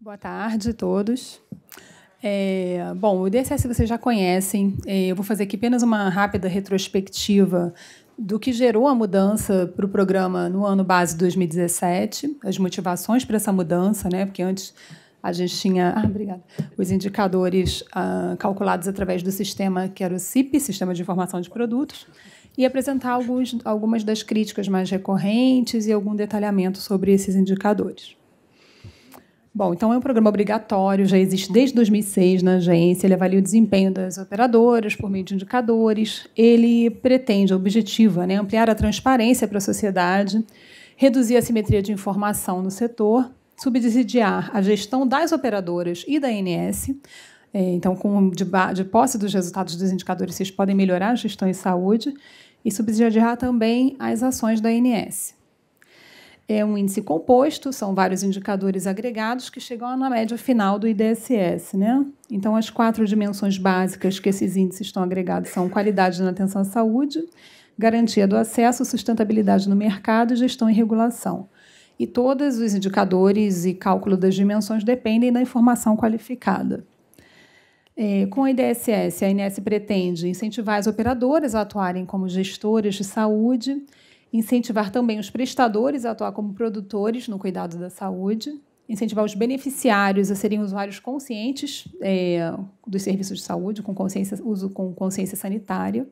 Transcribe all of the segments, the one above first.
Boa tarde a todos. Bom, o IDSS vocês já conhecem. Eu vou fazer aqui apenas uma rápida retrospectiva do que gerou a mudança para o programa no ano base 2017, as motivações para essa mudança, né? Porque antes a gente tinha os indicadores calculados através do sistema que era o CIP, Sistema de Informação de Produtos, e apresentar algumas das críticas mais recorrentes e algum detalhamento sobre esses indicadores. Bom, então é um programa obrigatório, já existe desde 2006 na agência, ele avalia o desempenho das operadoras por meio de indicadores, ele pretende, objetiva, né, ampliar a transparência para a sociedade, reduzir a assimetria de informação no setor, subsidiar a gestão das operadoras e da ANS. Então, de posse dos resultados dos indicadores, vocês podem melhorar a gestão em saúde e subsidiar também as ações da ANS. É um índice composto, são vários indicadores agregados que chegam na média final do IDSS, né? Então, as 4 dimensões básicas que esses índices estão agregados são qualidade na atenção à saúde, garantia do acesso, sustentabilidade no mercado e gestão e regulação. E todos os indicadores e cálculo das dimensões dependem da informação qualificada. Com a IDSS, a ANS pretende incentivar as operadoras a atuarem como gestoras de saúde, incentivar também os prestadores a atuar como produtores no cuidado da saúde, incentivar os beneficiários a serem usuários conscientes dos serviços de saúde, uso com consciência sanitária,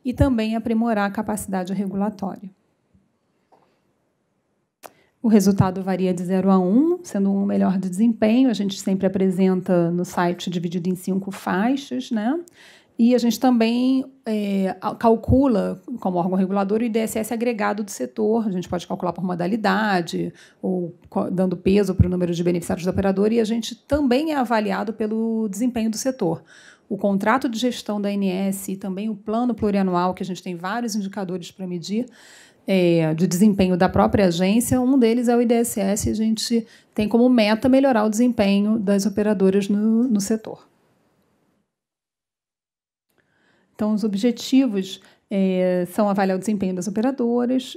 e também aprimorar a capacidade regulatória. O resultado varia de 0 a 1, sendo 1 melhor de desempenho. A gente sempre apresenta no site dividido em 5 faixas, né? E a gente também calcula, como órgão regulador, o IDSS agregado do setor. A gente pode calcular por modalidade, ou dando peso para o número de beneficiários do operador, e a gente também é avaliado pelo desempenho do setor. O contrato de gestão da ANS e também o plano plurianual, que a gente tem vários indicadores para medir, de desempenho da própria agência, um deles é o IDSS, e a gente tem como meta melhorar o desempenho das operadoras no setor. Então, os objetivos são avaliar o desempenho das operadoras,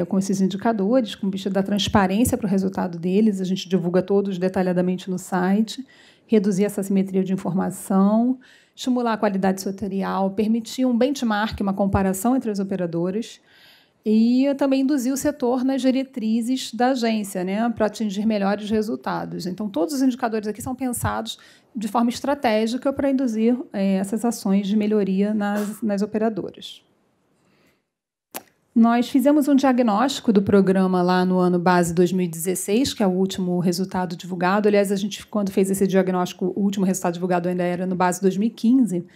com esses indicadores, com vista da transparência para o resultado deles, a gente divulga todos detalhadamente no site, reduzir essa assimetria de informação, estimular a qualidade setorial, permitir um benchmark, uma comparação entre as operadoras, e também induzir o setor nas diretrizes da agência, né, para atingir melhores resultados. Então, todos os indicadores aqui são pensados de forma estratégica para induzir essas ações de melhoria nas operadoras. Nós fizemos um diagnóstico do programa lá no ano base 2016, que é o último resultado divulgado. Aliás, a gente, quando fez esse diagnóstico, o último resultado divulgado ainda era no base 2015,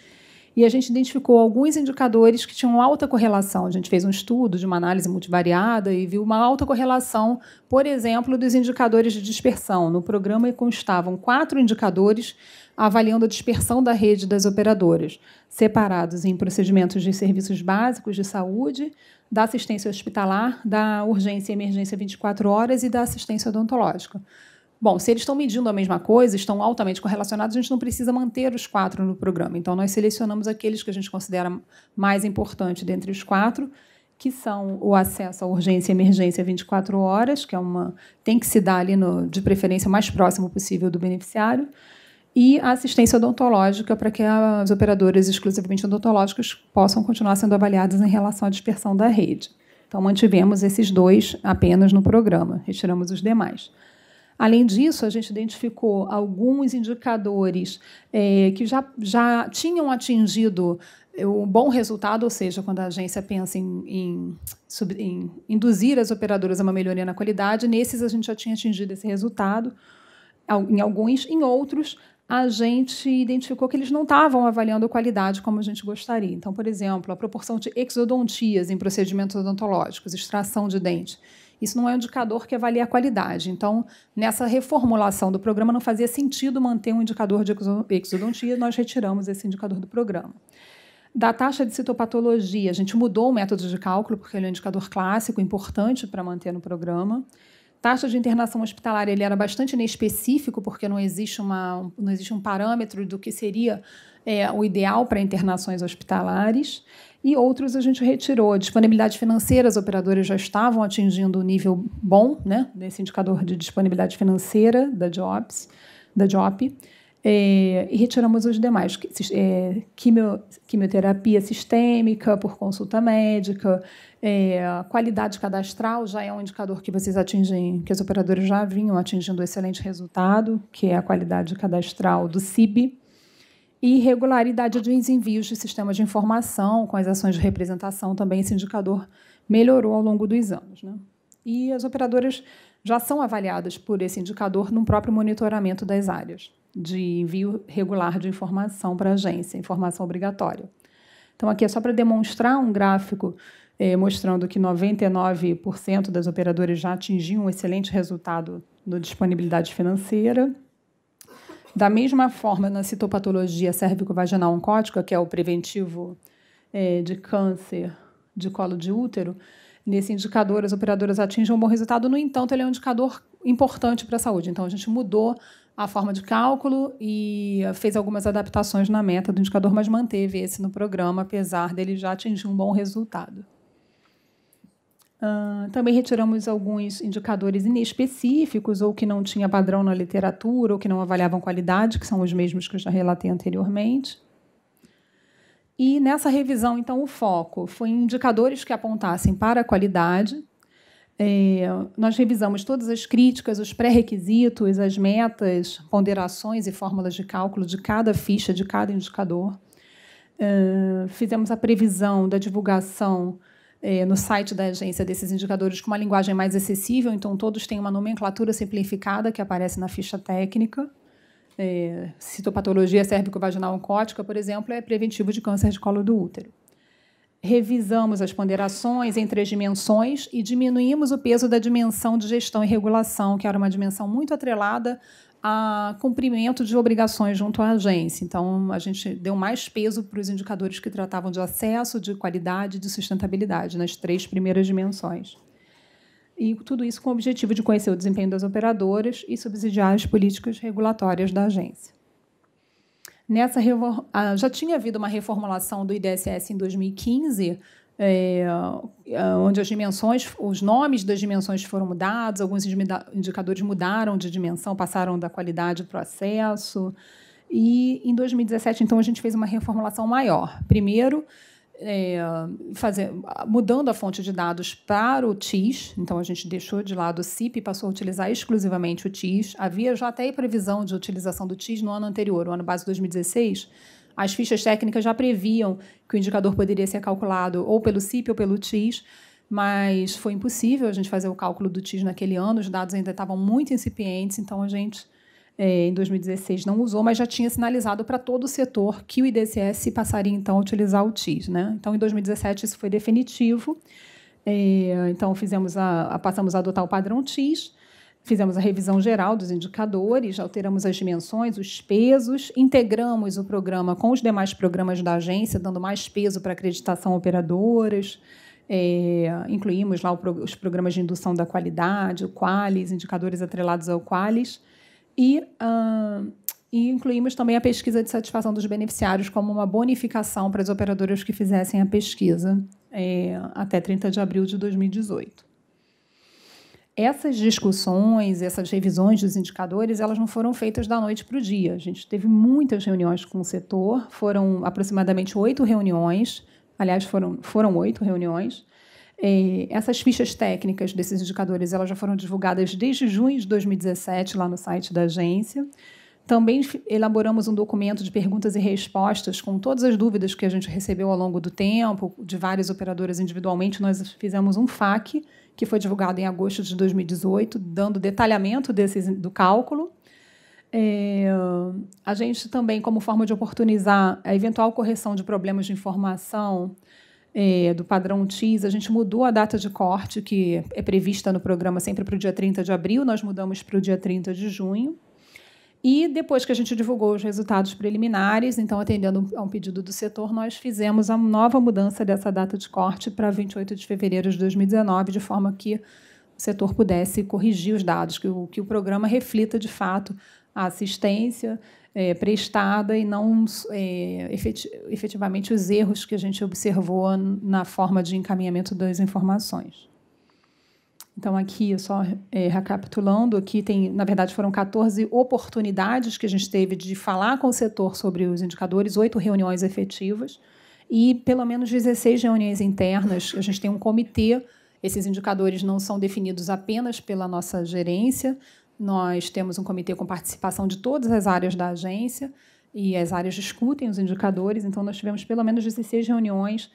e a gente identificou alguns indicadores que tinham alta correlação. A gente fez um estudo de uma análise multivariada e viu uma alta correlação, por exemplo, dos indicadores de dispersão. No programa constavam 4 indicadores avaliando a dispersão da rede das operadoras, separados em procedimentos de serviços básicos de saúde, da assistência hospitalar, da urgência e emergência 24 horas e da assistência odontológica. Bom, se eles estão medindo a mesma coisa, estão altamente correlacionados, a gente não precisa manter os 4 no programa. Então, nós selecionamos aqueles que a gente considera mais importantes dentre os 4, que são o acesso à urgência e emergência 24 horas, que tem que se dar ali, de preferência, o mais próximo possível do beneficiário, e a assistência odontológica, para que as operadoras exclusivamente odontológicas possam continuar sendo avaliadas em relação à dispersão da rede. Então, mantivemos esses 2 apenas no programa, retiramos os demais. Além disso, a gente identificou alguns indicadores que já tinham atingido um bom resultado, ou seja, quando a agência pensa em induzir as operadoras a uma melhoria na qualidade, nesses a gente já tinha atingido esse resultado, em alguns, em outros, a gente identificou que eles não estavam avaliando a qualidade como a gente gostaria. Então, por exemplo, a proporção de exodontias em procedimentos odontológicos, extração de dente, isso não é um indicador que avalia a qualidade. Então, nessa reformulação do programa, não fazia sentido manter um indicador de exodontia, nós retiramos esse indicador do programa. Da taxa de citopatologia, a gente mudou o método de cálculo, porque ele é um indicador clássico, importante para manter no programa. Taxa de internação hospitalar, ele era bastante inespecífico, porque não existe um parâmetro do que seria o ideal para internações hospitalares. e outros a gente retirou. A disponibilidade financeira, as operadoras já estavam atingindo o nível bom, né, nesse indicador de disponibilidade financeira da JOP, e retiramos os demais. Quimioterapia sistêmica por consulta médica, qualidade cadastral já é um indicador que vocês atingem, que as operadoras já vinham atingindo um excelente resultado, que é a qualidade cadastral do CIB, e regularidade dos envios de sistemas de informação, com as ações de representação, também esse indicador melhorou ao longo dos anos, né? E as operadoras já são avaliadas por esse indicador no próprio monitoramento das áreas de envio regular de informação para a agência, informação obrigatória. Então, aqui é só para demonstrar um gráfico mostrando que 99% das operadoras já atingiam um excelente resultado no disponibilidade financeira. Da mesma forma, na citopatologia cérvico-vaginal oncótica, que é o preventivo de câncer de colo de útero, nesse indicador as operadoras atingem um bom resultado. No entanto, ele é um indicador importante para a saúde. Então, a gente mudou a forma de cálculo e fez algumas adaptações na meta do indicador, mas manteve esse no programa, apesar dele já atingir um bom resultado. Também retiramos alguns indicadores inespecíficos ou que não tinha padrão na literatura ou que não avaliavam qualidade, que são os mesmos que eu já relatei anteriormente. E, nessa revisão, então, o foco foi em indicadores que apontassem para a qualidade. Nós revisamos todas as críticas, os pré-requisitos, as metas, ponderações e fórmulas de cálculo de cada ficha, de cada indicador. Fizemos a previsão da divulgação no site da agência desses indicadores com uma linguagem mais acessível, então todos têm uma nomenclatura simplificada que aparece na ficha técnica. Citopatologia cérvico-vaginal oncótica, por exemplo, é preventivo de câncer de colo do útero. Revisamos as ponderações em 3 dimensões e diminuímos o peso da dimensão de gestão e regulação, que era uma dimensão muito atrelada a cumprimento de obrigações junto à agência. Então, a gente deu mais peso para os indicadores que tratavam de acesso, de qualidade e de sustentabilidade, nas 3 primeiras dimensões. E tudo isso com o objetivo de conhecer o desempenho das operadoras e subsidiar as políticas regulatórias da agência. Já tinha havido uma reformulação do IDSS em 2015, onde os nomes das dimensões foram mudados, alguns indicadores mudaram de dimensão, passaram da qualidade para o acesso. E, em 2017, então, a gente fez uma reformulação maior. Primeiro, mudando a fonte de dados para o TIS, então a gente deixou de lado o CIP e passou a utilizar exclusivamente o TIS. Havia já até previsão de utilização do TIS no ano anterior, o ano base 2016. As fichas técnicas já previam que o indicador poderia ser calculado ou pelo CIP ou pelo TIS, mas foi impossível a gente fazer o cálculo do TIS naquele ano, os dados ainda estavam muito incipientes, então a gente, em 2016, não usou, mas já tinha sinalizado para todo o setor que o IDSS passaria, então, a utilizar o TIS, né? Então, em 2017, isso foi definitivo. Então, passamos a adotar o padrão TIS, fizemos a revisão geral dos indicadores, alteramos as dimensões, os pesos, integramos o programa com os demais programas da agência, dando mais peso para acreditação operadoras, incluímos lá os programas de indução da qualidade, o QALYS, indicadores atrelados ao QALYS, e incluímos também a pesquisa de satisfação dos beneficiários como uma bonificação para as operadoras que fizessem a pesquisa até 30 de abril de 2018. Essas discussões, essas revisões dos indicadores, elas não foram feitas da noite para o dia. A gente teve muitas reuniões com o setor, foram aproximadamente 8 reuniões, aliás, foram 8 reuniões. Essas fichas técnicas desses indicadores elas já foram divulgadas desde junho de 2017, lá no site da agência. Também elaboramos um documento de perguntas e respostas com todas as dúvidas que a gente recebeu ao longo do tempo, de várias operadoras individualmente. Nós fizemos um FAQ, que foi divulgado em agosto de 2018, dando detalhamento do cálculo. A gente também, como forma de oportunizar a eventual correção de problemas de informação do padrão TIS, a gente mudou a data de corte, que é prevista no programa sempre para o dia 30 de abril, nós mudamos para o dia 30 de junho. E, depois que a gente divulgou os resultados preliminares, então, atendendo a um pedido do setor, nós fizemos a nova mudança dessa data de corte para 28 de fevereiro de 2019, de forma que o setor pudesse corrigir os dados, que o programa reflita, de fato, a assistência prestada e não efetivamente os erros que a gente observou na forma de encaminhamento das informações. Então, aqui, só recapitulando, aqui tem, na verdade, foram 14 oportunidades que a gente teve de falar com o setor sobre os indicadores, 8 reuniões efetivas e pelo menos 16 reuniões internas. A gente tem um comitê, esses indicadores não são definidos apenas pela nossa gerência, nós temos um comitê com participação de todas as áreas da agência e as áreas discutem os indicadores, então nós tivemos pelo menos 16 reuniões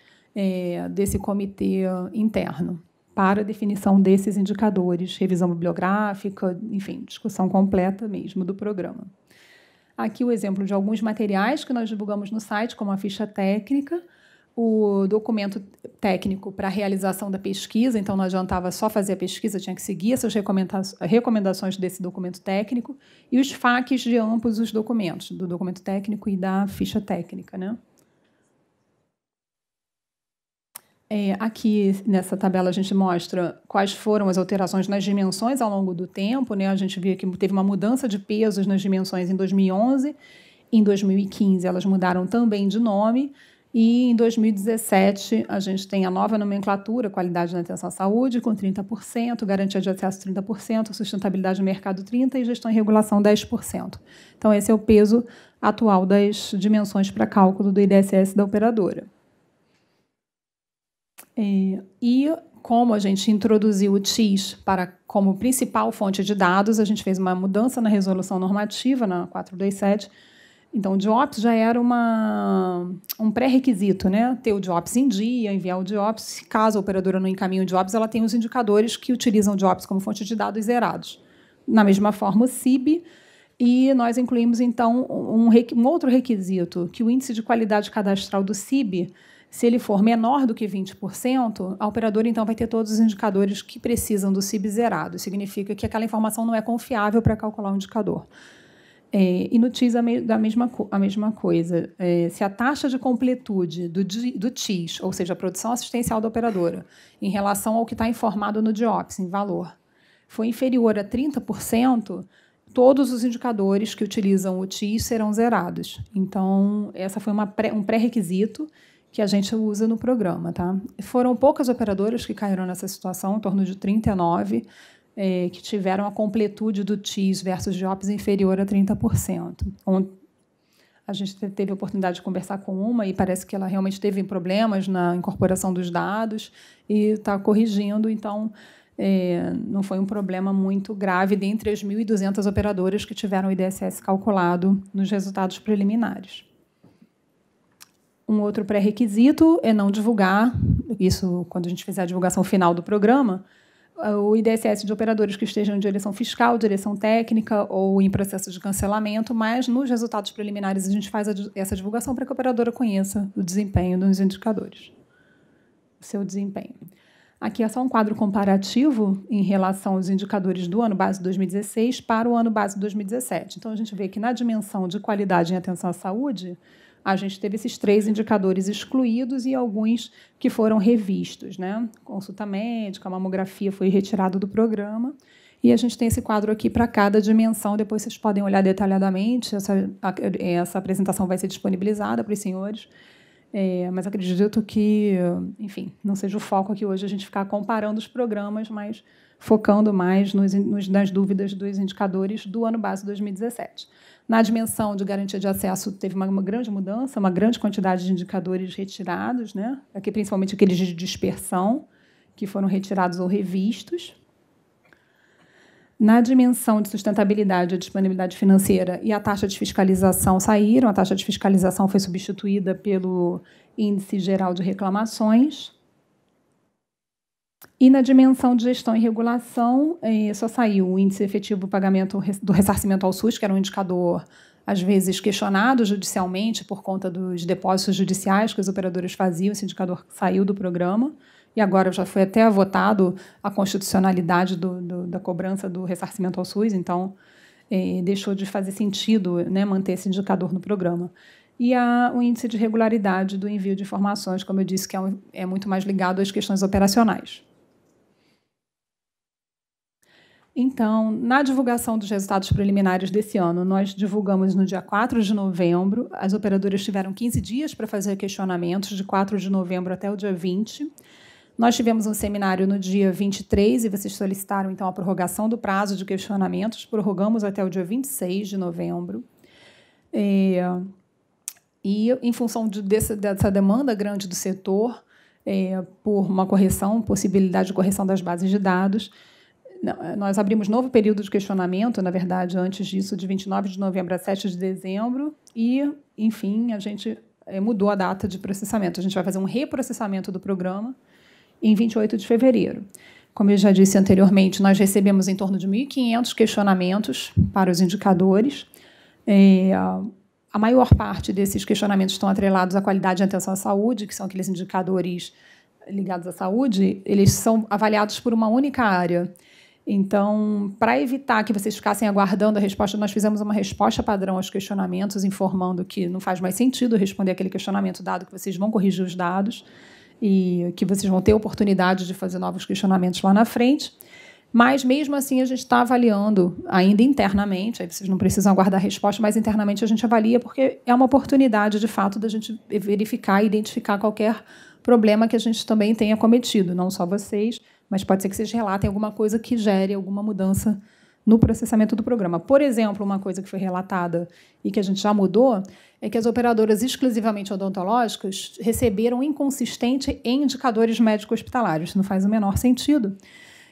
desse comitê interno para a definição desses indicadores, revisão bibliográfica, enfim, discussão completa mesmo do programa. Aqui o exemplo de alguns materiais que nós divulgamos no site, como a ficha técnica, o documento técnico para a realização da pesquisa, então não adiantava só fazer a pesquisa, tinha que seguir essas recomendações desse documento técnico, e os FAQs de ambos os documentos, do documento técnico e da ficha técnica, né? Aqui, nessa tabela, a gente mostra quais foram as alterações nas dimensões ao longo do tempo, né? A gente vê que teve uma mudança de pesos nas dimensões em 2011, em 2015 elas mudaram também de nome, e em 2017 a gente tem a nova nomenclatura, qualidade na atenção à saúde, com 30%, garantia de acesso 30%, sustentabilidade no mercado 30% e gestão e regulação 10%. Então, esse é o peso atual das dimensões para cálculo do IDSS da operadora. E como a gente introduziu o TIS como principal fonte de dados, a gente fez uma mudança na resolução normativa, na 427. Então, o DIOPS já era um pré-requisito, né? Ter o DIOPS em dia, enviar o DIOPS. Caso a operadora não encaminhe o DIOPS, ela tem os indicadores que utilizam o DIOPS como fonte de dados zerados. Na mesma forma, o CIB. E nós incluímos, então, um outro requisito, que o índice de qualidade cadastral do CIB, se ele for menor do que 20%, a operadora, então, vai ter todos os indicadores que precisam do CIB zerado. Significa que aquela informação não é confiável para calcular um indicador. E no TIS, a mesma coisa. Se a taxa de completude do TIS, ou seja, a produção assistencial da operadora, em relação ao que está informado no DIOPS, em valor, for inferior a 30%, todos os indicadores que utilizam o TIS serão zerados. Então, essa foi um pré-requisito que a gente usa no programa. Tá? Foram poucas operadoras que caíram nessa situação, em torno de 39, que tiveram a completude do TIS versus DIOPS inferior a 30%. A gente teve a oportunidade de conversar com uma e parece que ela realmente teve problemas na incorporação dos dados e está corrigindo, então não foi um problema muito grave dentre as 1.200 operadoras que tiveram o IDSS calculado nos resultados preliminares. Um outro pré-requisito é não divulgar, isso quando a gente fizer a divulgação final do programa, o IDSS de operadores que estejam em direção fiscal, direção técnica ou em processo de cancelamento, mas nos resultados preliminares a gente faz essa divulgação para que a operadora conheça o desempenho dos indicadores, o seu desempenho. Aqui é só um quadro comparativo em relação aos indicadores do ano base 2016 para o ano base 2017. Então, a gente vê que na dimensão de qualidade em atenção à saúde, a gente teve esses 3 indicadores excluídos e alguns que foram revistos, né? Consulta médica, a mamografia foi retirado do programa. E a gente tem esse quadro aqui para cada dimensão. Depois vocês podem olhar detalhadamente. Essa apresentação vai ser disponibilizada para os senhores. Mas acredito que, enfim, não seja o foco aqui hoje a gente ficar comparando os programas, mas focando mais nas dúvidas dos indicadores do ano base 2017. Na dimensão de garantia de acesso, teve uma grande mudança, uma grande quantidade de indicadores retirados, né? Aqui, principalmente aqueles de dispersão, que foram retirados ou revistos. Na dimensão de sustentabilidade, a disponibilidade financeira e a taxa de fiscalização saíram. A taxa de fiscalização foi substituída pelo Índice Geral de Reclamações. E na dimensão de gestão e regulação, só saiu o índice efetivo do pagamento do ressarcimento ao SUS, que era um indicador, às vezes, questionado judicialmente por conta dos depósitos judiciais que os operadores faziam. Esse indicador saiu do programa e agora já foi até votado a constitucionalidade da cobrança do ressarcimento ao SUS, então deixou de fazer sentido, né, manter esse indicador no programa. E o índice de regularidade do envio de informações, como eu disse, que é muito mais ligado às questões operacionais. Então, na divulgação dos resultados preliminares desse ano, nós divulgamos no dia 4 de novembro. As operadoras tiveram 15 dias para fazer questionamentos, de 4 de novembro até o dia 20. Nós tivemos um seminário no dia 23 e vocês solicitaram, então, a prorrogação do prazo de questionamentos. Prorrogamos até o dia 26 de novembro. E, em função dessa demanda grande do setor, por uma correção, possibilidade de correção das bases de dados, nós abrimos novo período de questionamento, na verdade, antes disso, de 29 de novembro a 7 de dezembro, e, enfim, a gente mudou a data de processamento. A gente vai fazer um reprocessamento do programa em 28 de fevereiro. Como eu já disse anteriormente, nós recebemos em torno de 1.500 questionamentos para os indicadores. A maior parte desses questionamentos estão atrelados à qualidade e atenção à saúde, que são aqueles indicadores ligados à saúde, eles são avaliados por uma única área. Então, para evitar que vocês ficassem aguardando a resposta, nós fizemos uma resposta padrão aos questionamentos, informando que não faz mais sentido responder aquele questionamento, dado que vocês vão corrigir os dados e que vocês vão ter oportunidade de fazer novos questionamentos lá na frente. Mas, mesmo assim, a gente está avaliando ainda internamente, aí vocês não precisam aguardar a resposta, mas internamente a gente avalia, porque é uma oportunidade, de fato, da gente verificar e identificar qualquer problema que a gente também tenha cometido, não só vocês, mas pode ser que vocês relatem alguma coisa que gere alguma mudança no processamento do programa. Por exemplo, uma coisa que foi relatada e que a gente já mudou é que as operadoras exclusivamente odontológicas receberam inconsistente em indicadores médico-hospitalares. Isso não faz o menor sentido.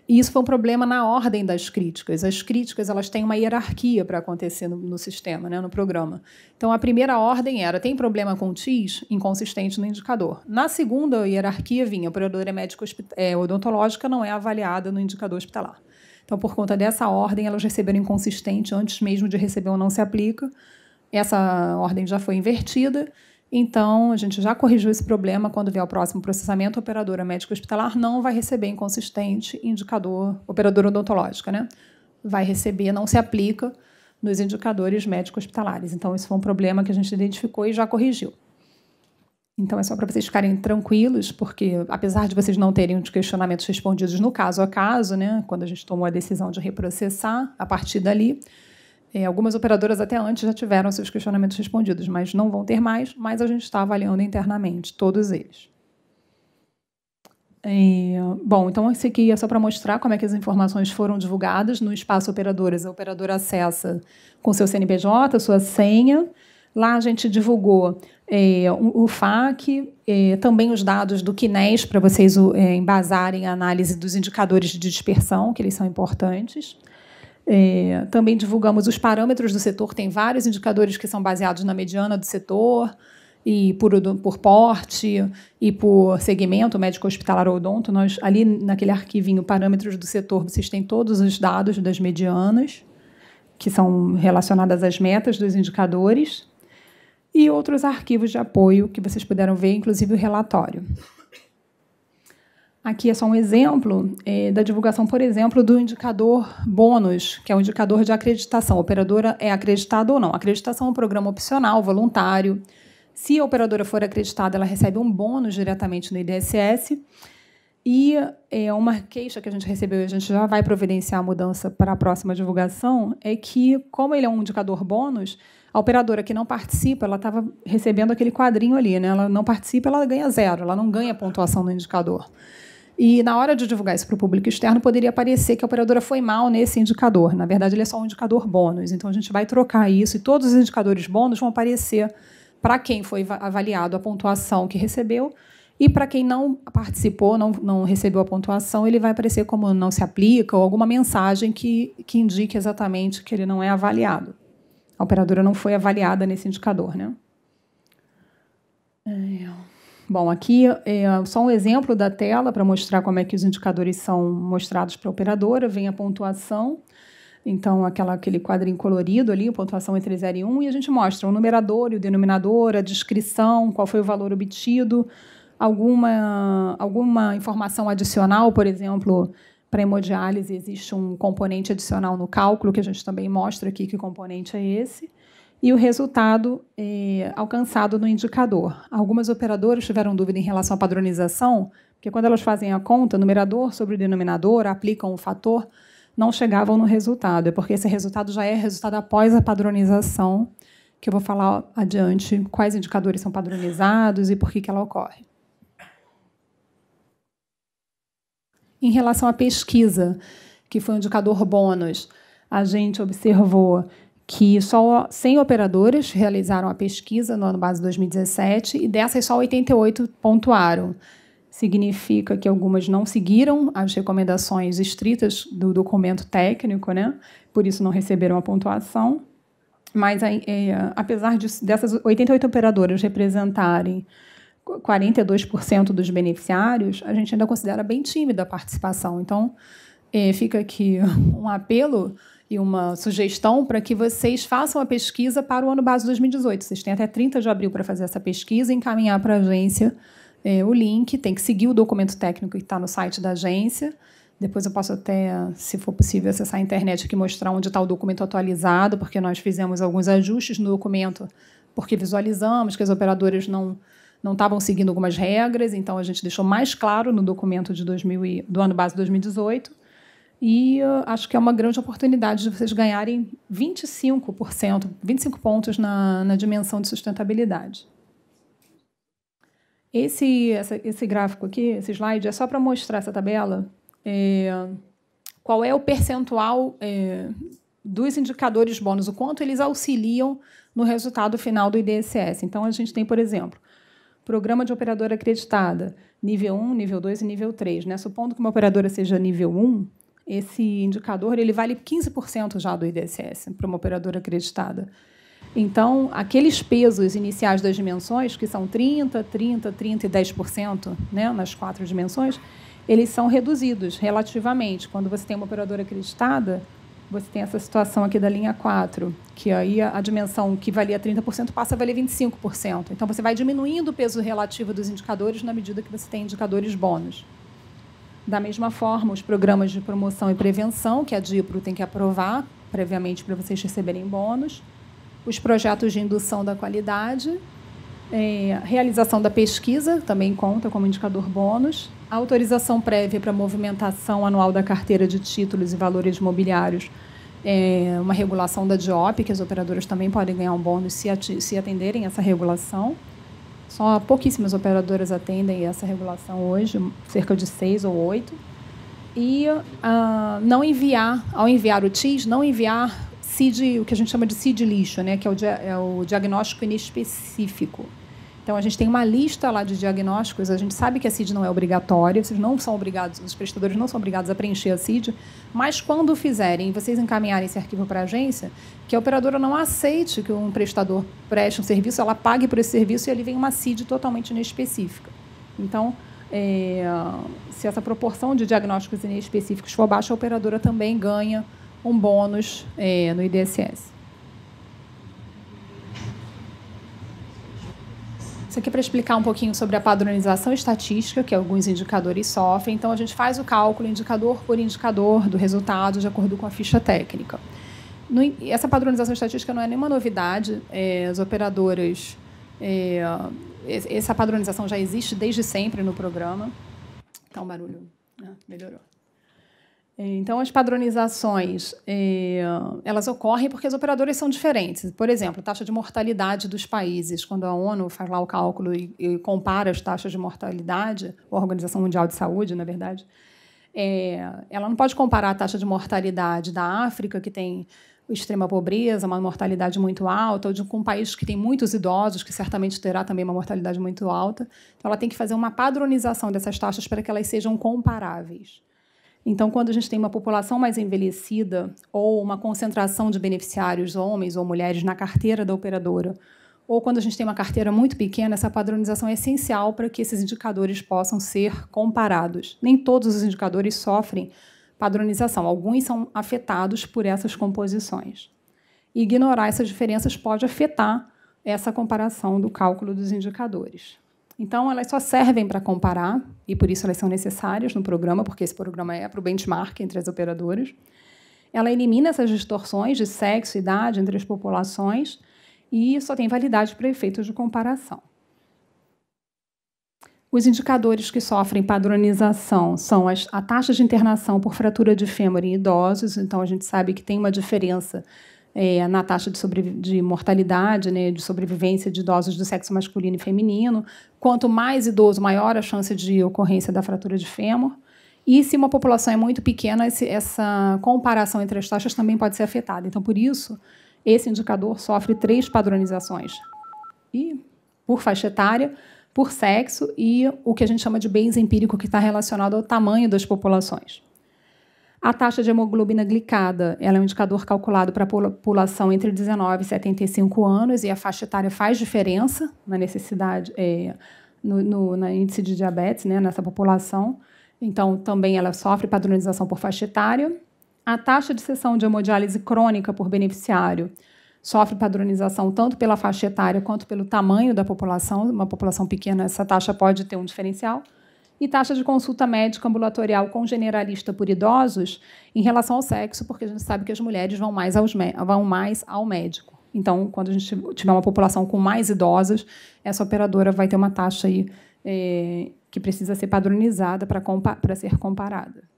E isso foi um problema na ordem das críticas. As críticas, elas têm uma hierarquia para acontecer no sistema, né, no programa. Então, a primeira ordem era: tem problema com TIS? Inconsistente no indicador. Na segunda hierarquia vinha: a operadora médico odontológica não é avaliada no indicador hospitalar. Então, por conta dessa ordem, elas receberam inconsistente antes mesmo de receber o não se aplica. Essa ordem já foi invertida. Então, a gente já corrigiu esse problema. Quando vier o próximo processamento, a operadora médico-hospitalar não vai receber inconsistente indicador, operadora odontológica, né? Vai receber, não se aplica nos indicadores médico-hospitalares. Então, isso foi um problema que a gente identificou e já corrigiu. Então, é só para vocês ficarem tranquilos, porque, apesar de vocês não terem os questionamentos respondidos no caso a caso, né, quando a gente tomou a decisão de reprocessar, a partir dali, algumas operadoras até antes já tiveram seus questionamentos respondidos, mas não vão ter mais, mas a gente está avaliando internamente todos eles. Bom, então esse aqui é só para mostrar como é que as informações foram divulgadas no espaço operadoras. A operadora acessa com seu CNPJ, sua senha. Lá a gente divulgou o FAQ, também os dados do QNES para vocês embasarem a análise dos indicadores de dispersão, que eles são importantes. Também divulgamos os parâmetros do setor. Tem vários indicadores que são baseados na mediana do setor, e por porte, e por segmento, médico, hospitalar ou odonto. Nós, ali naquele arquivinho, parâmetros do setor, vocês têm todos os dados das medianas, que são relacionadas às metas dos indicadores, e outros arquivos de apoio que vocês puderam ver, inclusive o relatório. Aqui é só um exemplo da divulgação, por exemplo, do indicador bônus, que é um indicador de acreditação. A operadora é acreditada ou não. A acreditação é um programa opcional, voluntário. Se a operadora for acreditada, ela recebe um bônus diretamente no INSS. E uma queixa que a gente recebeu, e a gente já vai providenciar a mudança para a próxima divulgação, é que, como ele é um indicador bônus, a operadora que não participa, ela estava recebendo aquele quadrinho ali, né? Ela não participa, ela ganha 0, ela não ganha pontuação no indicador. E, na hora de divulgar isso para o público externo, poderia parecer que a operadora foi mal nesse indicador. Na verdade, ele é só um indicador bônus. Então, a gente vai trocar isso, e todos os indicadores bônus vão aparecer para quem foi avaliado a pontuação que recebeu, e para quem não participou, não recebeu a pontuação, ele vai aparecer como não se aplica, ou alguma mensagem que indique exatamente que ele não é avaliado. A operadora não foi avaliada nesse indicador, né? Bom, aqui é só um exemplo da tela para mostrar como é que os indicadores são mostrados para a operadora. Vem a pontuação, então aquele quadrinho colorido ali, a pontuação entre 0 e 1, e a gente mostra o numerador e o denominador, a descrição, qual foi o valor obtido, alguma informação adicional, por exemplo, para hemodiálise existe um componente adicional no cálculo, que a gente também mostra aqui que componente é esse, e o resultado alcançado no indicador. Algumas operadoras tiveram dúvida em relação à padronização, porque quando elas fazem a conta, numerador sobre o denominador, aplicam o fator, não chegavam no resultado. É porque esse resultado já é resultado após a padronização, que eu vou falar adiante quais indicadores são padronizados e por que ela ocorre. Em relação à pesquisa, que foi um indicador bônus, a gente observou que só 100 operadoras realizaram a pesquisa no ano base 2017 e dessas só 88 pontuaram. Significa que algumas não seguiram as recomendações estritas do documento técnico, né? Por isso não receberam a pontuação. Mas, apesar dessas 88 operadoras representarem 42% dos beneficiários, a gente ainda considera bem tímida a participação. Então, fica aqui um apelo e uma sugestão para que vocês façam a pesquisa para o ano base 2018. Vocês têm até 30 de abril para fazer essa pesquisa e encaminhar para a agência o link. Tem que seguir o documento técnico que está no site da agência. Depois eu posso até, se for possível, acessar a internet aqui e mostrar onde está o documento atualizado, porque nós fizemos alguns ajustes no documento, porque visualizamos que as operadoras não estavam seguindo algumas regras, então a gente deixou mais claro no documento do ano base 2018, e acho que é uma grande oportunidade de vocês ganharem 25 pontos na dimensão de sustentabilidade. Esse gráfico aqui, esse slide, é só para mostrar essa tabela, qual é o percentual dos indicadores bônus, o quanto eles auxiliam no resultado final do IDSS. Então, a gente tem, por exemplo, programa de operadora acreditada, nível 1, nível 2 e nível 3. Né? Supondo que uma operadora seja nível 1, esse indicador ele vale 15% já do IDSS para uma operadora acreditada. Então, aqueles pesos iniciais das dimensões, que são 30, 30, 30 e 10%, né, nas 4 dimensões, eles são reduzidos relativamente. Quando você tem uma operadora acreditada, você tem essa situação aqui da linha 4, que aí a dimensão que valia 30% passa a valer 25%. Então, você vai diminuindo o peso relativo dos indicadores na medida que você tem indicadores bônus. Da mesma forma, os programas de promoção e prevenção, que a DIPRO tem que aprovar previamente para vocês receberem bônus, os projetos de indução da qualidade, realização da pesquisa, também conta como indicador bônus, a autorização prévia para movimentação anual da carteira de títulos e valores imobiliários, uma regulação da DIOP, que as operadoras também podem ganhar um bônus se atenderem essa regulação. Só pouquíssimas operadoras atendem essa regulação hoje, cerca de 6 ou 8. E não enviar, ao enviar o TIS, não enviar CID, o que a gente chama de CID lixo, né, que é o diagnóstico inespecífico. Então, a gente tem uma lista lá de diagnósticos, a gente sabe que a CID não é obrigatória, vocês não são obrigados, os prestadores não são obrigados a preencher a CID, mas quando fizerem, vocês encaminharem esse arquivo para a agência, que a operadora não aceite que um prestador preste um serviço, ela pague por esse serviço e ali vem uma CID totalmente inespecífica. Então, se essa proporção de diagnósticos inespecíficos for baixa, a operadora também ganha um bônus no IDSS. Isso aqui é para explicar um pouquinho sobre a padronização estatística, que alguns indicadores sofrem. Então, a gente faz o cálculo indicador por indicador do resultado de acordo com a ficha técnica. Essa padronização estatística não é nenhuma novidade. As operadoras... essa padronização já existe desde sempre no programa. Está um barulho. Melhorou. Então, as padronizações elas ocorrem porque as operadoras são diferentes. Por exemplo, taxa de mortalidade dos países. Quando a ONU faz lá o cálculo e compara as taxas de mortalidade, a Organização Mundial de Saúde, na verdade, ela não pode comparar a taxa de mortalidade da África, que tem extrema pobreza, uma mortalidade muito alta, ou com um país que tem muitos idosos, que certamente terá também uma mortalidade muito alta. Então, ela tem que fazer uma padronização dessas taxas para que elas sejam comparáveis. Então, quando a gente tem uma população mais envelhecida ou uma concentração de beneficiários, homens ou mulheres, na carteira da operadora, ou quando a gente tem uma carteira muito pequena, essa padronização é essencial para que esses indicadores possam ser comparados. Nem todos os indicadores sofrem padronização, alguns são afetados por essas composições. E ignorar essas diferenças pode afetar essa comparação do cálculo dos indicadores. Então, elas só servem para comparar, e por isso elas são necessárias no programa, porque esse programa é para o benchmark entre as operadoras. Ela elimina essas distorções de sexo e idade entre as populações e só tem validade para efeitos de comparação. Os indicadores que sofrem padronização são a taxa de internação por fratura de fêmur em idosos. Então, a gente sabe que tem uma diferença na taxa de mortalidade, né, de sobrevivência de idosos do sexo masculino e feminino. Quanto mais idoso, maior a chance de ocorrência da fratura de fêmur. E, se uma população é muito pequena, essa comparação entre as taxas também pode ser afetada. Então, por isso, esse indicador sofre 3 padronizações. E, por faixa etária, por sexo e o que a gente chama de Bayes empírico, que está relacionado ao tamanho das populações. A taxa de hemoglobina glicada ela é um indicador calculado para a população entre 19 e 75 anos, e a faixa etária faz diferença na necessidade, no índice de diabetes, né, nessa população. Então, também ela sofre padronização por faixa etária. A taxa de cessão de hemodiálise crônica por beneficiário sofre padronização tanto pela faixa etária quanto pelo tamanho da população. Uma população pequena, essa taxa pode ter um diferencial. E taxa de consulta médica ambulatorial com generalista por idosos em relação ao sexo, porque a gente sabe que as mulheres vão mais ao médico. Então, quando a gente tiver uma população com mais idosos, essa operadora vai ter uma taxa aí, que precisa ser padronizada para ser comparada.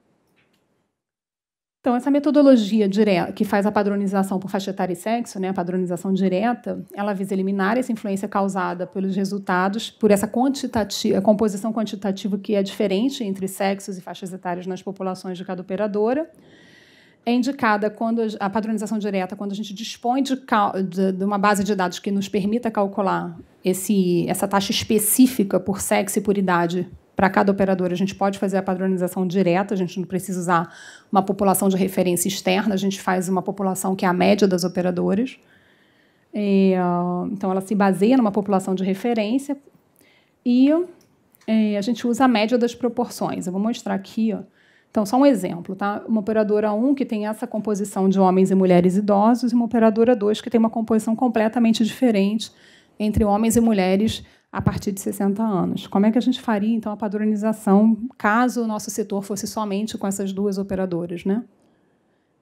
Então, essa metodologia direta, que faz a padronização por faixa etária e sexo, né, a padronização direta, ela visa eliminar essa influência causada pelos resultados, por essa composição quantitativa que é diferente entre sexos e faixas etárias nas populações de cada operadora. É indicada quando a padronização direta, quando a gente dispõe de uma base de dados que nos permita calcular essa taxa específica por sexo e por idade. Para cada operadora, a gente pode fazer a padronização direta, a gente não precisa usar uma população de referência externa, a gente faz uma população que é a média das operadoras. Então, ela se baseia numa população de referência e a gente usa a média das proporções. Eu vou mostrar aqui. Então, só um exemplo. Tá? Uma operadora 1 que tem essa composição de homens e mulheres idosos e uma operadora 2 que tem uma composição completamente diferente entre homens e mulheres a partir de 60 anos. Como é que a gente faria, então, a padronização caso o nosso setor fosse somente com essas 2 operadoras, né?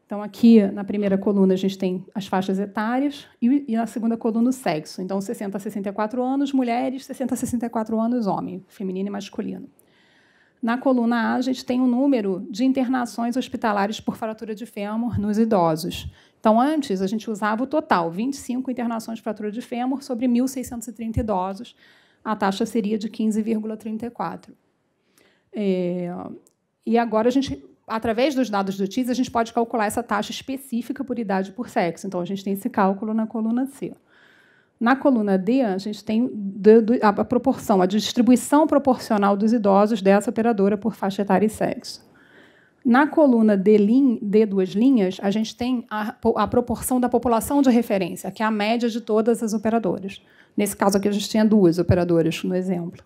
Então, aqui, na primeira coluna, a gente tem as faixas etárias e na segunda coluna, o sexo. Então, 60 a 64 anos, mulheres, 60 a 64 anos, homem, feminino e masculino. Na coluna A, a gente tem o número de internações hospitalares por fratura de fêmur nos idosos. Então, antes, a gente usava o total, 25 internações por fratura de fêmur sobre 1.630 idosos. A taxa seria de 15,34. E agora, através dos dados do TIS, a gente pode calcular essa taxa específica por idade e por sexo. Então, a gente tem esse cálculo na coluna C. Na coluna D, a gente tem a proporção, a distribuição proporcional dos idosos dessa operadora por faixa etária e sexo. Na coluna D, 2 linhas, a gente tem a proporção da população de referência, que é a média de todas as operadoras. Nesse caso aqui, a gente tinha 2 operadoras, no exemplo.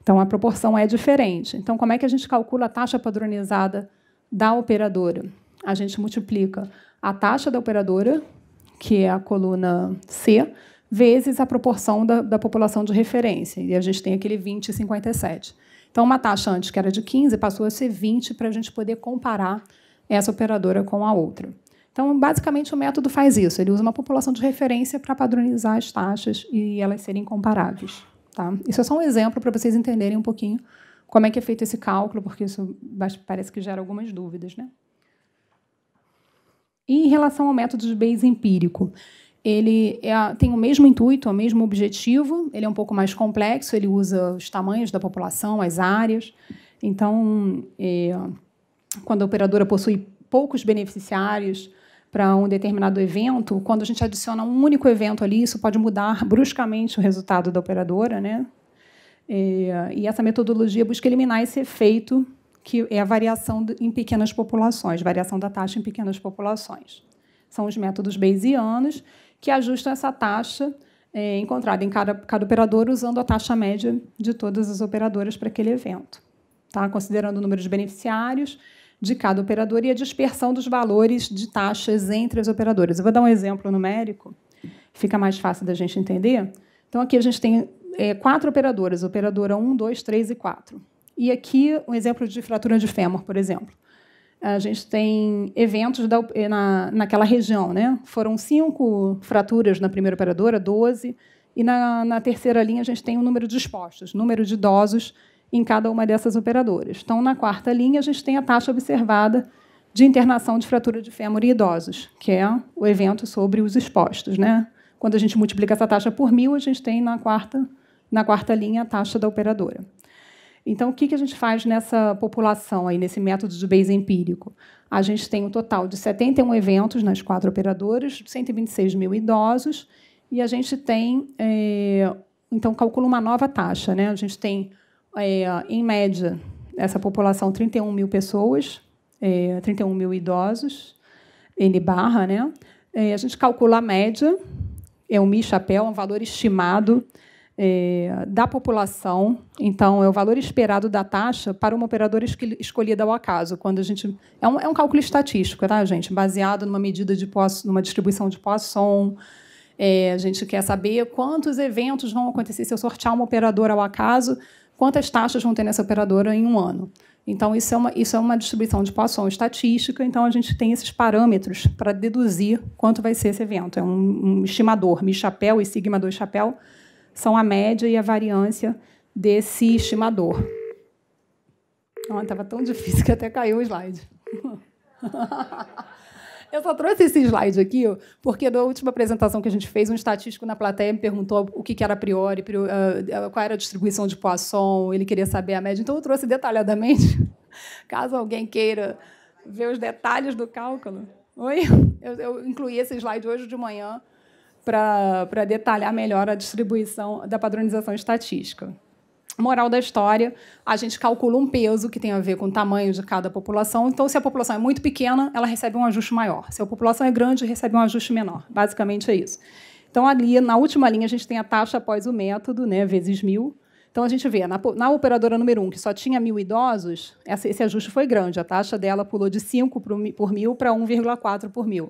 Então, a proporção é diferente. Então, como é que a gente calcula a taxa padronizada da operadora? A gente multiplica a taxa da operadora, que é a coluna C, vezes a proporção da população de referência. E a gente tem aquele 20 e 57. Então, uma taxa antes que era de 15 passou a ser 20 para a gente poder comparar essa operadora com a outra. Então, basicamente, o método faz isso. Ele usa uma população de referência para padronizar as taxas e elas serem comparáveis. Tá? Isso é só um exemplo para vocês entenderem um pouquinho como é que é feito esse cálculo, porque isso parece que gera algumas dúvidas, né? E, em relação ao método de Bayes empírico, ele tem o mesmo intuito, o mesmo objetivo, ele é um pouco mais complexo, ele usa os tamanhos da população, as áreas. Então, quando a operadora possui poucos beneficiários para um determinado evento, quando a gente adiciona um único evento ali, isso pode mudar bruscamente o resultado da operadora, né? E essa metodologia busca eliminar esse efeito, que é a variação em pequenas populações, variação da taxa em pequenas populações. São os métodos bayesianos que ajustam essa taxa encontrada em cada operador usando a taxa média de todas as operadoras para aquele evento, tá? Considerando o número de beneficiários de cada operador e a dispersão dos valores de taxas entre as operadoras. Eu vou dar um exemplo numérico, fica mais fácil da gente entender. Então, aqui a gente tem 4 operadoras, operadora 1, 2, 3 e 4. E aqui, um exemplo de fratura de fêmur, por exemplo. A gente tem eventos naquela região, né? Foram 5 fraturas na primeira operadora, 12, E na terceira linha, a gente tem o número de expostos, número de idosos em cada uma dessas operadoras. Então, na quarta linha, a gente tem a taxa observada de internação de fratura de fêmur em idosos, que é o evento sobre os expostos, né? Quando a gente multiplica essa taxa por 1.000, a gente tem na quarta linha a taxa da operadora. Então, o que a gente faz nessa população, aí, nesse método de Bayes empírico? A gente tem um total de 71 eventos nas 4 operadoras, 126 mil idosos, e a gente tem, então, calcula uma nova taxa, né? A gente tem, em média, essa população, 31 mil pessoas, 31 mil idosos, N barra, né? A gente calcula a média, é um Mi-chapéu, um valor estimado da população. Então, é o valor esperado da taxa para uma operadora escolhida ao acaso. Quando a gente é um cálculo estatístico, tá, gente? Baseado numa medida de numa distribuição de Poisson. A gente quer saber quantos eventos vão acontecer se eu sortear uma operadora ao acaso, quantas taxas vão ter nessa operadora em um ano. Então, isso é uma distribuição de Poisson estatística. Então, a gente tem esses parâmetros para deduzir quanto vai ser esse evento. É um estimador. Mi-chapéu e sigma 2 chapéu são a média e a variância desse estimador. Estava tão difícil que até caiu o slide. Eu só trouxe esse slide aqui porque, na última apresentação que a gente fez, um estatístico na plateia me perguntou o que era a priori, qual era a distribuição de Poisson, ele queria saber a média. Então, eu trouxe detalhadamente, caso alguém queira ver os detalhes do cálculo. Oi? Eu incluí esse slide hoje de manhã para detalhar melhor a distribuição da padronização estatística. Moral da história, a gente calcula um peso que tem a ver com o tamanho de cada população. Então, se a população é muito pequena, ela recebe um ajuste maior. Se a população é grande, recebe um ajuste menor. Basicamente é isso. Então, ali, na última linha, a gente tem a taxa após o método, né, vezes 1.000. Então, a gente vê, na operadora número 1, que só tinha 1.000 idosos, esse ajuste foi grande. A taxa dela pulou de 5 por 1.000 para 1,4 por 1.000.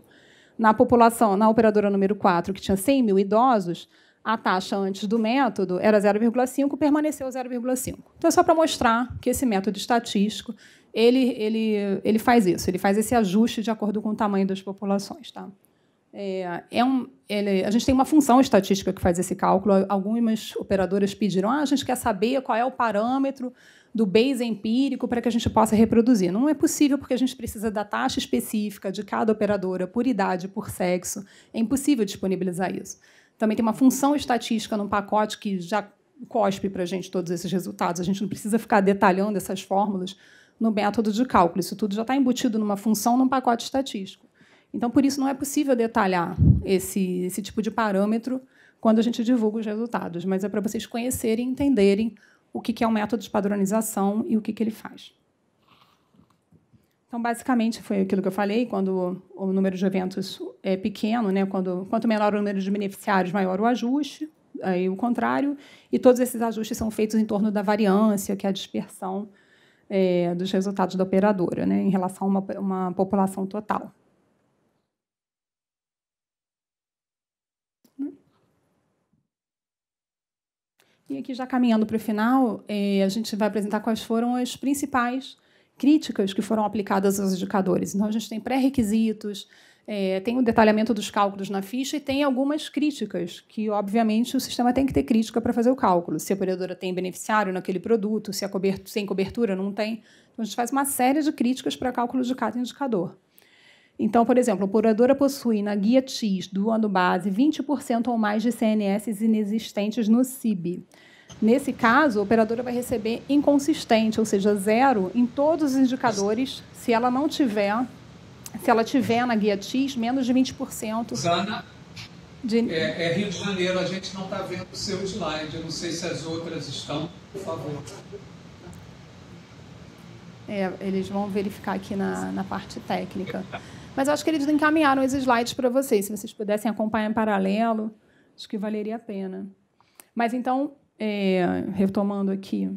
Na operadora número 4, que tinha 100 mil idosos, a taxa antes do método era 0,5, permaneceu 0,5. Então, é só para mostrar que esse método estatístico ele faz isso, ele faz esse ajuste de acordo com o tamanho das populações. Tá? A gente tem uma função estatística que faz esse cálculo. Algumas operadoras pediram, a gente quer saber qual é o parâmetro do Bayes empírico para que a gente possa reproduzir. Não é possível, porque a gente precisa da taxa específica de cada operadora, por idade, por sexo. É impossível disponibilizar isso. Também tem uma função estatística no pacote que já cospe para a gente todos esses resultados. A gente não precisa ficar detalhando essas fórmulas no método de cálculo. Isso tudo já está embutido numa função, num pacote estatístico. Então, por isso, não é possível detalhar esse tipo de parâmetro quando a gente divulga os resultados, mas é para vocês conhecerem e entenderem o que é um método de padronização e o que ele faz. Então, basicamente, foi aquilo que eu falei, quando o número de eventos é pequeno, né? Quanto menor o número de beneficiários, maior o ajuste, aí o contrário, e todos esses ajustes são feitos em torno da variância, que é a dispersão dos resultados da operadora, né? Em relação a uma população total. E aqui, já caminhando para o final, a gente vai apresentar quais foram as principais críticas que foram aplicadas aos indicadores. Então, a gente tem pré-requisitos, tem o detalhamento dos cálculos na ficha e tem algumas críticas, que, obviamente, o sistema tem que ter crítica para fazer o cálculo. Se a operadora tem beneficiário naquele produto, se sem cobertura, não tem. Então, a gente faz uma série de críticas para cálculo de cada indicador. Então, por exemplo, a operadora possui na guia X do ano base 20% ou mais de CNS inexistentes no CIB. Nesse caso, a operadora vai receber inconsistente, ou seja, 0 em todos os indicadores, se ela tiver na guia X menos de 20%. Zana, Rio de Janeiro, a gente não está vendo o seu slide. Eu não sei se as outras estão, por favor. Eles vão verificar aqui na parte técnica. Mas eu acho que eles encaminharam os slides para vocês. Se vocês pudessem acompanhar em paralelo, acho que valeria a pena. Mas, então, retomando aqui,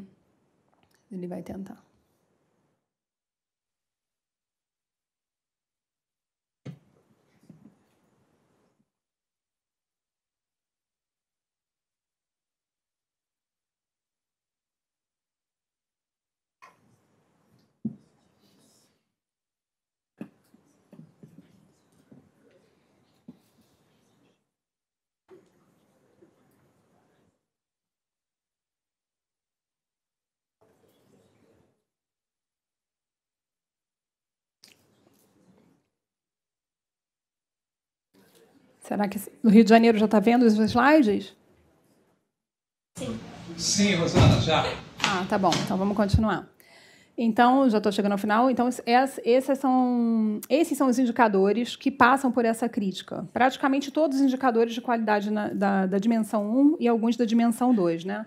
ele vai tentar. Será que no Rio de Janeiro já está vendo os slides? Sim. Sim, Rosana, já. Ah, tá bom. Então, vamos continuar. Então, já estou chegando ao final. Então, esses são os indicadores que passam por essa crítica. Praticamente todos os indicadores de qualidade da dimensão 1 e alguns da dimensão 2, né?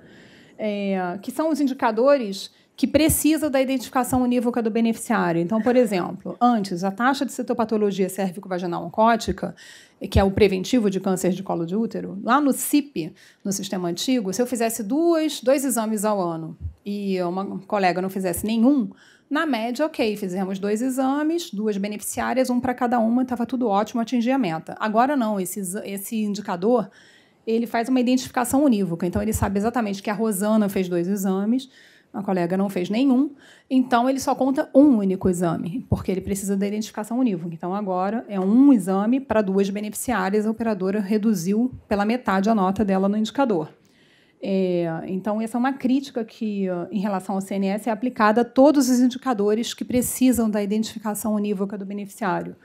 Que são os indicadores que precisam da identificação unívoca do beneficiário. Então, por exemplo, antes, a taxa de citopatologia cérvico-vaginal oncótica, que é o preventivo de câncer de colo de útero, lá no CIP, no sistema antigo, se eu fizesse dois exames ao ano e uma colega não fizesse nenhum, na média, ok, fizemos 2 exames, 2 beneficiárias, um para cada uma, estava tudo ótimo, atingi a meta. Agora não, esse indicador ele faz uma identificação unívoca. Então, ele sabe exatamente que a Rosana fez 2 exames, a colega não fez nenhum, então ele só conta um único exame, porque ele precisa da identificação unívoca. Então, agora, é um exame para 2 beneficiárias, a operadora reduziu pela metade a nota dela no indicador. Então, essa é uma crítica que, em relação ao CNS, é aplicada a todos os indicadores que precisam da identificação unívoca do beneficiário.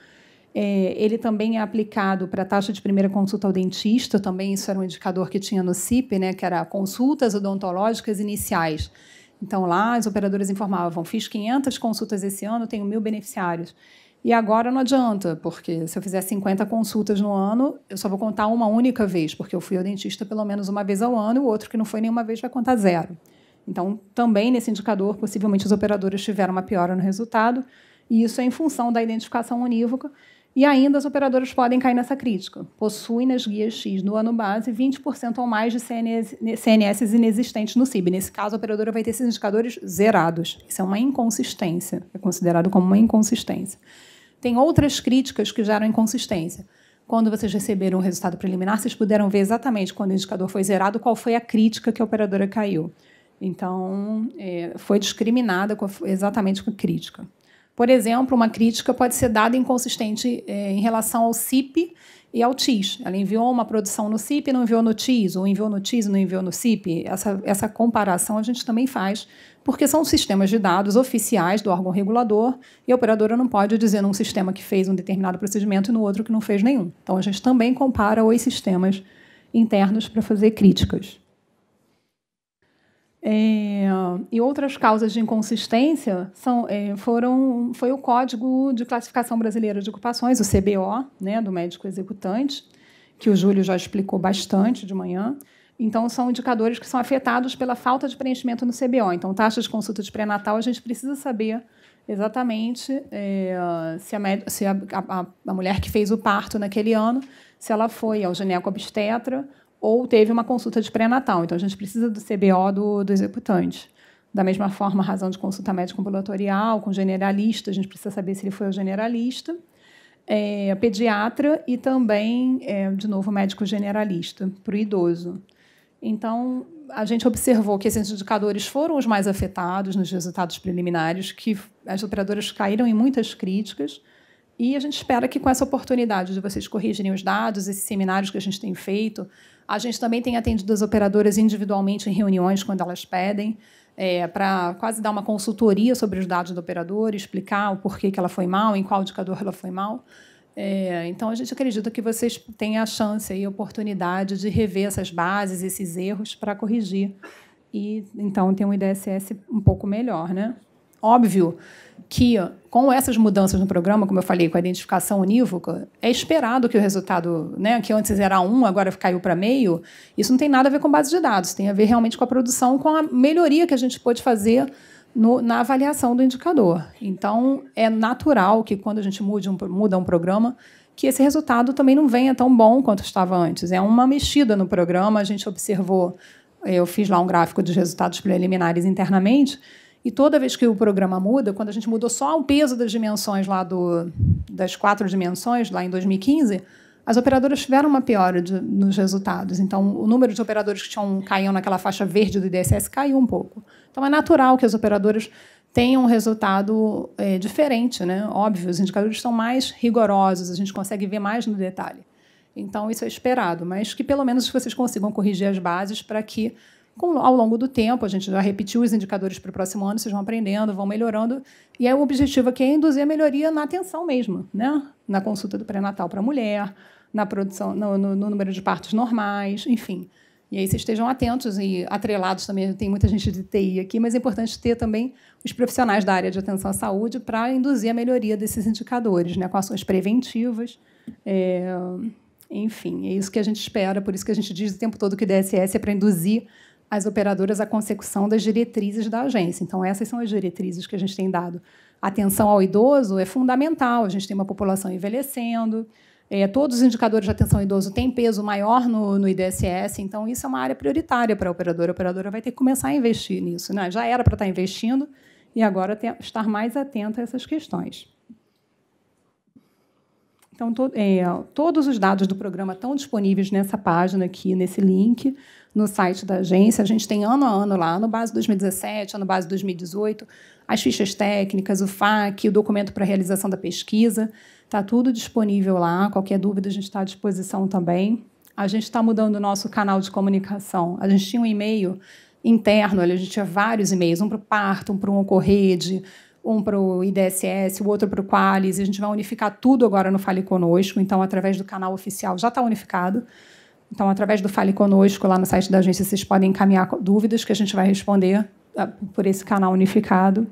Ele também é aplicado para a taxa de primeira consulta ao dentista, também isso era um indicador que tinha no CIP, né, que era consultas odontológicas iniciais. Então, lá, as operadoras informavam, fiz 500 consultas esse ano, tenho 1.000 beneficiários. E agora não adianta, porque se eu fizer 50 consultas no ano, eu só vou contar uma única vez, porque eu fui ao dentista pelo menos uma vez ao ano, e o outro que não foi nenhuma vez vai contar 0. Então, também nesse indicador, possivelmente os operadores tiveram uma piora no resultado, e isso é em função da identificação unívoca. E ainda as operadoras podem cair nessa crítica. Possuem nas guias X no ano base 20% ou mais de CNS inexistentes no CIB. Nesse caso, a operadora vai ter esses indicadores zerados. Isso é uma inconsistência. É considerado como uma inconsistência. Tem outras críticas que geram inconsistência. Quando vocês receberam o resultado preliminar, vocês puderam ver exatamente quando o indicador foi zerado qual foi a crítica que a operadora caiu. Então, foi discriminada exatamente com a crítica. Por exemplo, uma crítica pode ser dada inconsistente em relação ao CIP e ao TIS. Ela enviou uma produção no CIP e não enviou no TIS, ou enviou no TIS e não enviou no CIP. Essa comparação a gente também faz, porque são sistemas de dados oficiais do órgão regulador e a operadora não pode dizer num sistema que fez um determinado procedimento e no outro que não fez nenhum. Então, a gente também compara os sistemas internos para fazer críticas. E outras causas de inconsistência foi o Código de Classificação Brasileira de Ocupações, o CBO, né, do médico executante, que o Júlio já explicou bastante de manhã. Então, são indicadores que são afetados pela falta de preenchimento no CBO. Então, taxa de consulta de pré-natal, a gente precisa saber exatamente se a mulher que fez o parto naquele ano, se ela foi ao gineco-obstetra ou teve uma consulta de pré-natal. Então, a gente precisa do CBO do executante. Da mesma forma, a razão de consulta médica ambulatorial, com generalista, a gente precisa saber se ele foi ao generalista, pediatra e também, de novo, médico generalista, para o idoso. Então, a gente observou que esses indicadores foram os mais afetados nos resultados preliminares, que as operadoras caíram em muitas críticas, e a gente espera que, com essa oportunidade de vocês corrigirem os dados, esses seminários que a gente tem feito, a gente também tem atendido as operadoras individualmente em reuniões, quando elas pedem, para quase dar uma consultoria sobre os dados do operador, explicar o porquê que ela foi mal, em qual indicador ela foi mal. Então, a gente acredita que vocês têm a chance e a oportunidade de rever essas bases, esses erros, para corrigir e, então, ter um IDSS um pouco melhor, né? Óbvio que, com essas mudanças no programa, como eu falei, com a identificação unívoca, é esperado que o resultado, né, que antes era 1, agora caiu para meio, isso não tem nada a ver com base de dados, tem a ver realmente com a produção, com a melhoria que a gente pode fazer na avaliação do indicador. Então, é natural que, quando a gente muda um programa, que esse resultado também não venha tão bom quanto estava antes. É uma mexida no programa, a gente observou, eu fiz lá um gráfico dos resultados preliminares internamente, e toda vez que o programa muda, quando a gente mudou só o peso das dimensões lá das 4 dimensões, lá em 2015, as operadoras tiveram uma piora nos resultados. Então, o número de operadores que caíam naquela faixa verde do IDSS caiu um pouco. Então, é natural que as operadoras tenham um resultado diferente, né? Óbvio, os indicadores são mais rigorosos, a gente consegue ver mais no detalhe. Então, isso é esperado, mas que, pelo menos, vocês consigam corrigir as bases para que, ao longo do tempo, a gente já repetiu os indicadores para o próximo ano, vocês vão aprendendo, vão melhorando, e aí o objetivo aqui é induzir a melhoria na atenção mesmo, né? Na consulta do pré-natal para a mulher, na produção, no número de partos normais, enfim. E aí vocês estejam atentos e atrelados também, tem muita gente de TI aqui, mas é importante ter também os profissionais da área de atenção à saúde para induzir a melhoria desses indicadores, né, com ações preventivas. Enfim, é isso que a gente espera, por isso que a gente diz o tempo todo que o DSS é para induzir as operadoras à consecução das diretrizes da agência. Então, essas são as diretrizes que a gente tem dado. Atenção ao idoso é fundamental, a gente tem uma população envelhecendo, todos os indicadores de atenção ao idoso têm peso maior no IDSS, então isso é uma área prioritária para a operadora vai ter que começar a investir nisso, né? Já era para estar investindo e agora estar mais atenta a essas questões. Então, todos os dados do programa estão disponíveis nessa página aqui, nesse link, no site da agência. A gente tem ano a ano lá, ano base 2017, ano base 2018, as fichas técnicas, o FAQ, o documento para a realização da pesquisa. Está tudo disponível lá. Qualquer dúvida, a gente está à disposição também. A gente está mudando o nosso canal de comunicação. A gente tinha um e-mail interno, a gente tinha vários e-mails, um para o parto, um para o Oncorrede, um para o IDSS, o outro para o Qualis. A gente vai unificar tudo agora no Fale Conosco. Então, através do canal oficial, já está unificado. Então, através do Fale Conosco, lá no site da agência, vocês podem encaminhar dúvidas que a gente vai responder por esse canal unificado.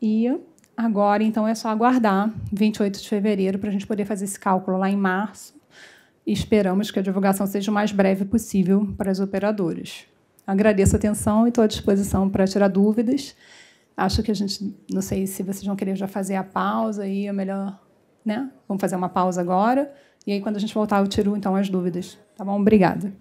E agora, então, é só aguardar 28 de fevereiro para a gente poder fazer esse cálculo lá em março. E esperamos que a divulgação seja o mais breve possível para as operadoras. Agradeço a atenção e estou à disposição para tirar dúvidas. Acho que a gente, não sei se vocês vão querer já fazer a pausa, aí é melhor, né? Vamos fazer uma pausa agora. E aí, quando a gente voltar, eu tiro, então, as dúvidas. Tá bom? Obrigada.